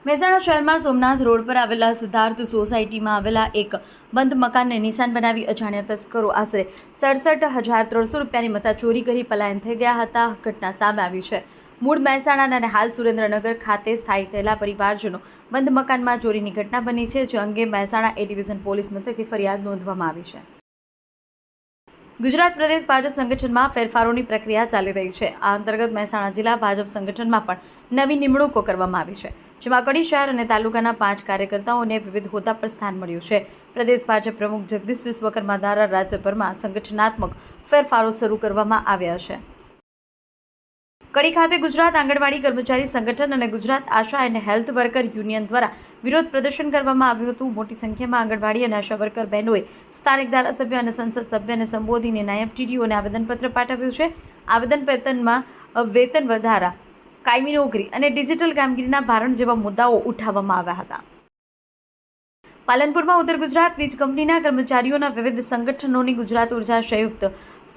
મહેસાણા શહેરમાં સોમનાથ રોડ પર આવેલા સિદ્ધાર્થ સોસાયટીમાં આવેલા એક બંધ મકાનને નિશાન બનાવી અજાણ્યા તસ્કરો આશરે 67,300 રૂપિયાની મત્તા ચોરી કરી પલાયન થઈ ગયા હતા. ઘટના સામે આવી છે. મૂળ મહેસાણા અને હાલ સુરેન્દ્રનગર ખાતે સ્થાયી થયેલા પરિવારજનો બંધ મકાનમાં ચોરીની ઘટના બની છે, જે અંગે મહેસાણા એ ડિવિઝન પોલીસ મથકે ફરિયાદ નોંધવામાં આવી છે. ગુજરાત પ્રદેશ ભાજપ સંગઠનમાં ફેરફારોની પ્રક્રિયા ચાલી રહી છે. આ અંતર્ગત મહેસાણા જિલ્લા ભાજપ સંગઠનમાં પણ નવી નિમણૂકો કરવામાં આવી છે, જેમાં કડી શહેર અને તાલુકાના 5 કાર્યકર્તાઓને વિવિધ હોદ્દા પર સ્થાન મળ્યું છે. પ્રદેશ ભાજપ પ્રમુખ જગદીશ વિશ્વકર્મા દ્વારા રાજ્યભરમાં સંગઠનાત્મક ફેરફારો શરૂ કરવામાં આવ્યા છે. કડી ખાતે ગુજરાત આંગણવાડી કર્મચારી સંગઠન અને ગુજરાત આશા એન્ડ હેલ્થ વર્કર યુનિયન દ્વારા વિરોધ પ્રદર્શન કરવામાં આવ્યું હતું. મોટી સંખ્યામાં આંગણવાડી અને આશા વર્કર બહેનોએ સ્થાનિક ધારાસભ્ય અને સંસદ સભ્યને સંબોધીને નાયબ ટીડીઓને આવેદનપત્ર પાઠવ્યું છે. આવેદનપત્રમાં વેતન વધારા, કાયમી નોકરી અને ડિજિટલ કામગીરીના ભારણ જેવા મુદ્દાઓ ઉઠાવવામાં આવ્યા હતા. પાલનપુરમાં ઉત્તર ગુજરાત વીજ કંપનીના કર્મચારીઓના વિવિધ સંગઠનોની ગુજરાત ઉર્જા સંયુક્ત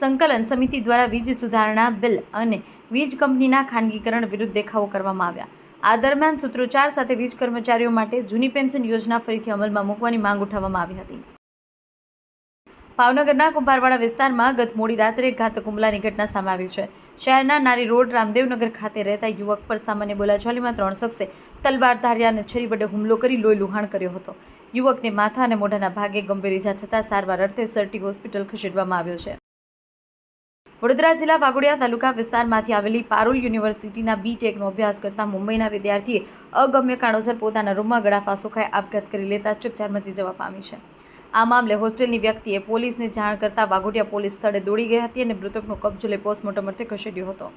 સંકલન સમિતિ દ્વારા વીજ સુધારણા બિલ અને વીજ કંપનીના ખાનગીકરણ વિરુદ્ધ દેખાવો કરવામાં આવ્યા. આ દરમિયાન સૂત્રોચ્ચાર સાથે વીજ કર્મચારીઓ માટે જૂની પેન્શન યોજના ફરીથી અમલમાં મૂકવાની માંગ ઉઠાવવામાં આવી હતી. ભાવનગરના કુંભારવાડા વિસ્તારમાં ગત મોડી રાત્રે ઘાતક હુમલાની ઘટના સામે આવી છે. શહેરના નારી રોડ રામદેવનગર ખાતે રહેતા યુવક પર સામાન્ય બોલાચાલીમાં 3 શખ્સે તલવાર ધાર્યા અને છરી વડે હુમલો કરી લોહી લુહાણ કર્યો હતો. યુવકને માથા અને મોઢાના ભાગે ગંભીર ઈજા થતાં સારવાર અર્થે સરટી હોસ્પિટલ ખસેડવામાં આવ્યો છે. વડોદરા જિલ્લા વાઘોડિયા તાલુકા વિસ્તારમાંથી આવેલી પારુલ યુનિવર્સિટીના બીટેકનો અભ્યાસ કરતા મુંબઈના વિદ્યાર્થીએ અગમ્ય કારણોસર પોતાના રૂમમાં ગળાફાંસો ખાઈ આપઘાત કરી લેતા ચકચાર મચી જવા પામી છે. આ મામલે હોસ્ટેલની વ્યક્તિએ પોલીસને જાણ કરતા વાઘોડિયા પોલીસ સ્થળે દોડી ગઈ હતી અને મૃતકનો કબજો લઈ પોસ્ટમોર્ટમ અર્થે ખસેડ્યો હતો.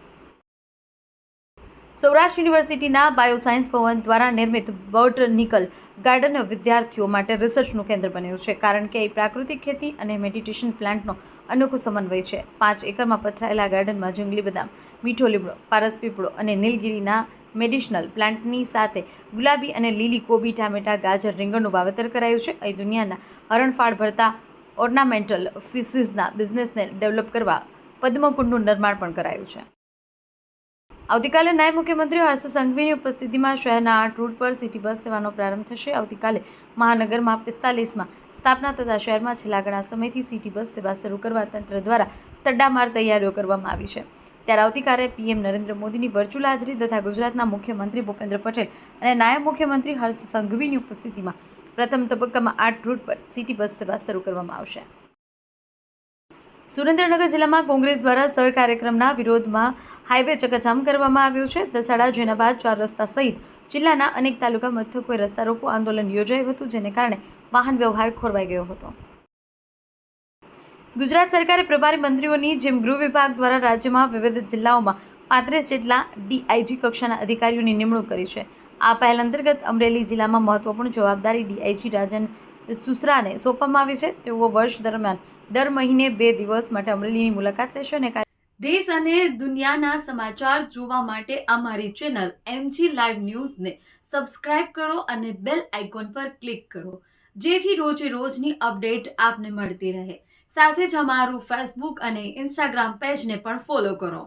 સૌરાષ્ટ્ર યુનિવર્સિટીના બાયોસાયન્સ ભવન દ્વારા નિર્મિત બોટનિકલ ગાર્ડન વિદ્યાર્થીઓ માટે રિસર્ચનું કેન્દ્ર બન્યું છે, કારણ કે અહીં પ્રાકૃતિક ખેતી અને મેડિટેશન પ્લાન્ટનો અનોખો સમન્વય છે. 5 એકરમાં પથરાયેલા ગાર્ડનમાં જંગલી બદામ, મીઠો લીમડો, પારસ પીપળો અને નીલગિરીના મેડિસિનલ પ્લાન્ટની સાથે ગુલાબી અને લીલી કોબી, ટામેટા, ગાજર, રીંગણનું વાવેતર કરાયું છે. અહીં દુનિયાના હરણફાળ ભરતા ઓર્નામેન્ટલ ફિશીસના બિઝનેસને ડેવલપ કરવા પદ્મકુંડનું નિર્માણ પણ કરાયું છે. આવતીકાલે નાયબ મુખ્યમંત્રી હર્ષ સંઘવીની ઉપસ્થિતિમાં શહેરના 8 રૂટ પર સિટી બસ સેવાનો પ્રારંભ થશે. આવતીકાલે મહાનગરમાં 45માં સ્થાપના થતા શહેરમાં છેલ્લા ઘણા સમયથી સિટી બસ સેવા શરૂ કરવા તંત્ર દ્વારા તડામાર તૈયારીઓ કરવામાં આવી છે. ત્યારે આવતીકાલે પીએમ નરેન્દ્ર મોદીની વર્ચ્યુઅલ હાજરી તથા ગુજરાતના મુખ્યમંત્રી ભૂપેન્દ્ર પટેલ અને નાયબ મુખ્યમંત્રી હર્ષ સંઘવીની ઉપસ્થિતિમાં પ્રથમ તબક્કામાં 8 રૂટ પર સિટી બસ સેવા શરૂ કરવામાં આવશે. સુરેન્દ્રનગર જિલ્લામાં કોંગ્રેસ દ્વારા સર કાર્યક્રમના વિરોધમાં હાઈવે ચકાજામ કરવામાં આવ્યું છે. દસાડા, જેનાબાદ 4 રસ્તા સહિત જિલ્લાના અનેક તાલુકા મથકોએ રસ્તા રોકો આંદોલન યોજાયું હતું, જેને કારણે વાહન વ્યવહાર ખોરવાઈ ગયો હતો. ગુજરાત સરકારે પ્રભારી મંત્રીઓની જેમ ગૃહ વિભાગ દ્વારા રાજ્યમાં વિવિધ જિલ્લાઓમાં 35 જેટલા ડીઆઈજી કક્ષાના અધિકારીઓની નિમણૂક કરી છે. આ પહેલ અંતર્ગત અમરેલી જિલ્લામાં મહત્વપૂર્ણ જવાબદારી ડીઆઈજી રાજન સુસરાને સોંપવામાં આવી છે. તેઓ વર્ષ દરમિયાન દર મહિને 2 દિવસ માટે અમરેલીની મુલાકાત લેશે અને દેશ અને દુનિયાના સમાચાર જોવા માટે અમારી ચેનલ MG લાઈવ ન્યૂઝને સબસ્ક્રાઇબ કરો અને બેલ આઇકોન પર ક્લિક કરો, જેથી રોજે રોજની અપડેટ આપને મળતી રહે. સાથે જ અમારું ફેસબુક અને ઇન્સ્ટાગ્રામ પેજને પણ ફોલો કરો.